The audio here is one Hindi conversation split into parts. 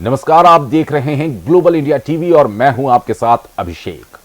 नमस्कार, आप देख रहे हैं ग्लोबल इंडिया टीवी और मैं हूं आपके साथ अभिषेक।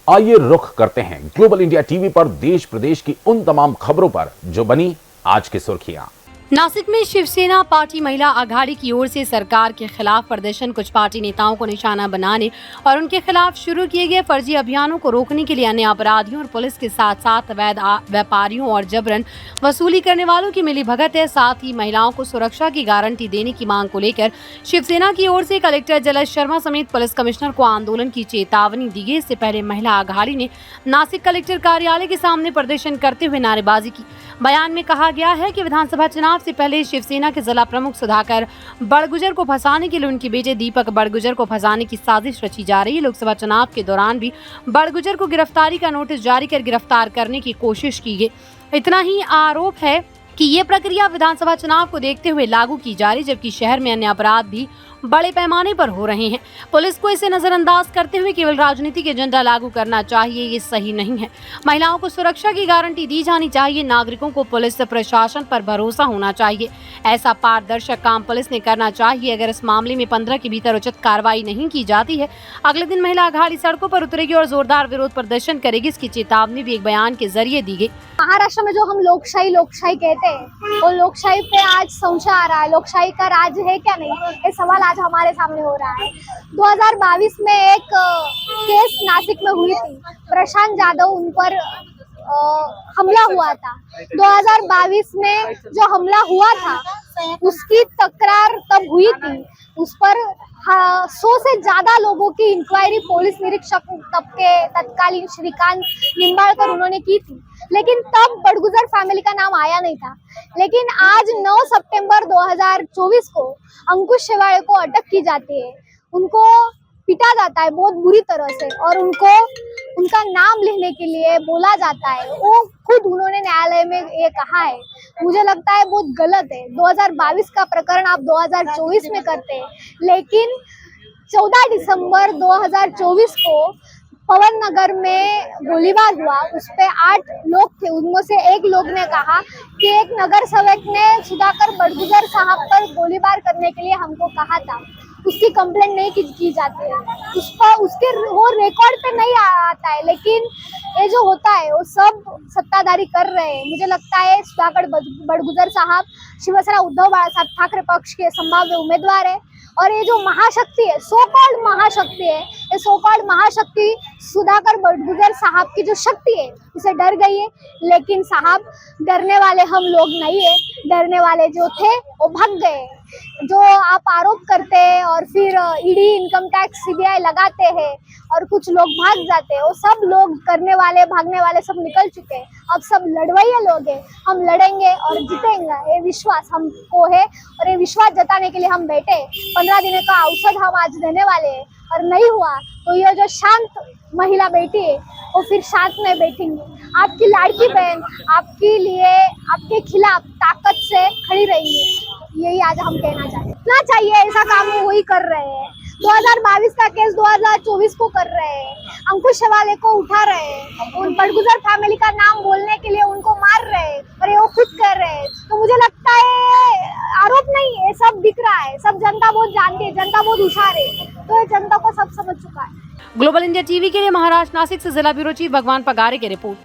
आइए रुख करते हैं ग्लोबल इंडिया टीवी पर देश प्रदेश की उन तमाम खबरों पर जो बनी आज की सुर्खियां। नासिक में शिवसेना पार्टी महिला आघाड़ी की ओर से सरकार के खिलाफ प्रदर्शन। कुछ पार्टी नेताओं को निशाना बनाने और उनके खिलाफ शुरू किए गए फर्जी अभियानों को रोकने के लिए अन्य अपराधियों और पुलिस के साथ साथ अवैध व्यापारियों और जबरन वसूली करने वालों की मिलीभगत है। साथ ही महिलाओं को सुरक्षा की गारंटी देने की मांग को लेकर शिवसेना की ओर से कलेक्टर जलज शर्मा समेत पुलिस कमिश्नर को आंदोलन की चेतावनी दी गई। इससे पहले महिला आघाड़ी ने नासिक कलेक्टर कार्यालय के सामने प्रदर्शन करते हुए नारेबाजी की। बयान में कहा गया है कि विधानसभा चुनाव से पहले शिवसेना के जिला प्रमुख सुधाकर बड़गुजर को फंसाने के लिए उनके बेटे दीपक बड़गुजर को फंसाने की साजिश रची जा रही है। लोकसभा चुनाव के दौरान भी बड़गुजर को गिरफ्तारी का नोटिस जारी कर गिरफ्तार करने की कोशिश की गई। इतना ही आरोप है कि ये प्रक्रिया विधानसभा चुनाव को देखते हुए लागू की जा रही, जबकि शहर में अन्य अपराध भी बड़े पैमाने पर हो रहे हैं। पुलिस को इसे नजरअंदाज करते हुए केवल राजनीतिक एजेंडा लागू करना चाहिए, ये सही नहीं है। महिलाओं को सुरक्षा की गारंटी दी जानी चाहिए। नागरिकों को पुलिस प्रशासन पर भरोसा होना चाहिए। ऐसा पारदर्शक काम पुलिस ने करना चाहिए। अगर इस मामले में 15 के भीतर उचित कार्रवाई नहीं की जाती है, अगले दिन महिला आघाड़ी सड़कों पर उतरेगी और जोरदार विरोध प्रदर्शन करेगी। इसकी चेतावनी भी एक बयान के जरिए दी गई। महाराष्ट्र में जो हम लोकशाही कहते हैं, वो लोकशाही पे आज संशय आ रहा है। लोकशाही का राज है क्या नहीं, ये सवाल आज हमारे सामने हो रहा है। 2022 में एक केस नासिक में हुई थी, प्रशांत जाधव उन पर हमला हुआ था। 2022 में जो हमला हुआ था उसकी तकरार तब हुई थी, उस पर 100 से ज्यादा लोगों की इंक्वायरी पुलिस निरीक्षक तब के तत्कालीन श्रीकांत निंबाळकर उन्होंने की थी, लेकिन तब बड़गुजर फैमिली का नाम आया नहीं था। लेकिन आज 9 सितंबर 2024 को अंकुश शेवाळे को अटक की जाती है, उनको पिटा जाता है बहुत बुरी तरह से और उनको उनका नाम लेने के लिए बोला जाता है। वो खुद उन्होंने न्यायालय में ये कहा है। मुझे लगता है बहुत गलत है। 2022 का प्रकरण आप 2024 में करते हैं, लेकिन 14 दिसंबर 2024 को पवन नगर में गोलीबार हुआ, उस पे 8 लोग थे। उनमें से एक लोग ने कहा कि एक नगर सेवक ने सुधाकर बड़गुजर साहब पर गोलीबार करने के लिए हमको कहा था। उसकी कंप्लेंट नहीं की जाती है, उसके वो रिकॉर्ड पे नहीं आता है, लेकिन ये जो होता है वो सब सत्ताधारी कर रहे हैं। मुझे लगता है सुधाकर बड़गुजर साहब शिवसेना उद्धव बाळासाहेब ठाकरे पक्ष के संभाव्य उम्मीदवार है। और ये जो महाशक्ति है, सो कॉल्ड महाशक्ति है, ये सो कॉल्ड महाशक्ति सुधाकर बड़गुजर साहब की जो शक्ति है उसे डर गई है। लेकिन साहब, डरने वाले हम लोग नहीं है, डरने वाले जो थे वो भाग गए। जो आप आरोप करते हैं और फिर ईडी, इनकम टैक्स, सीबीआई लगाते हैं और कुछ लोग भाग जाते हैं, वो सब लोग करने वाले, भागने वाले सब निकल चुके हैं। अब सब लड़वैया लोग हैं। हम लड़ेंगे और जीतेंगे, ये विश्वास हमको है और ये विश्वास जताने के लिए हम बैठे। 15 दिनों का औषध हम आज देने वाले हैं और नहीं हुआ तो ये जो शांत महिला बैठी है वो फिर शांत नहीं बैठेंगी। आपकी लाड़की बहन आपके लिए, आपके खिलाफ ताकत से खड़ी रहेंगी। यही आज हम कहना चाहते हैं। ना चाहिए ऐसा काम वो वही कर रहे हैं। 2022 का केस 2024 को कर रहे हैं। अंकुश शेवाळे को उठा रहे हैं, उन बड़गुजर फैमिली का नाम बोलने के लिए उनको मार रहे हैं और ये वो खुद कर रहे हैं। तो मुझे लगता है आरोप नहीं है, सब दिख रहा है, सब जनता बहुत जानती है, जनता बहुत होशियार है, तो ये जनता को सब समझ चुका है। ग्लोबल इंडिया टीवी के लिए महाराष्ट्र नासिक से जिला ब्यूरो चीफ भगवान पगारे की रिपोर्ट।